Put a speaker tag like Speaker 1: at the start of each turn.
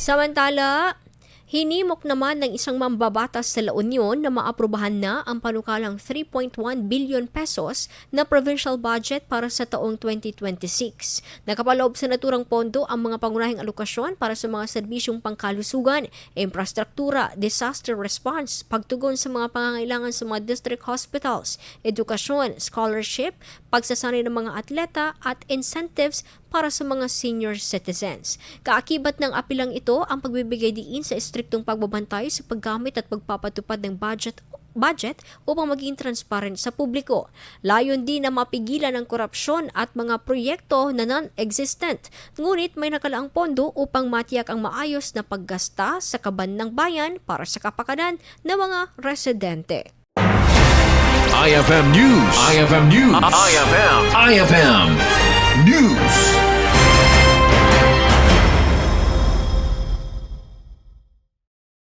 Speaker 1: Samantala, hinimok naman ng isang mambabatas sa La Union na maaprobahan na ang panukalang 3.1 billion pesos na provincial budget para sa taong 2026. Nakapaloob sa naturang pondo ang mga pangunahing alokasyon para sa mga serbisyong pangkalusugan, infrastruktura, disaster response, pagtugon sa mga pangangailangan sa mga district hospitals, edukasyon, scholarship, pagsasanay ng mga atleta at incentives para sa mga senior citizens. Kaakibat ng apilang ito ang pagbibigay diin sa striktong pagbabantay sa paggamit at pagpapatupad ng budget upang maging transparent sa publiko. Layon din na mapigilan ang korupsyon at mga proyekto na non-existent. Ngunit may nakalaang pondo upang matiyak ang maayos na paggasta sa kaban ng bayan para sa kapakanan ng mga residente.
Speaker 2: IFM News. IFM News. IFM News.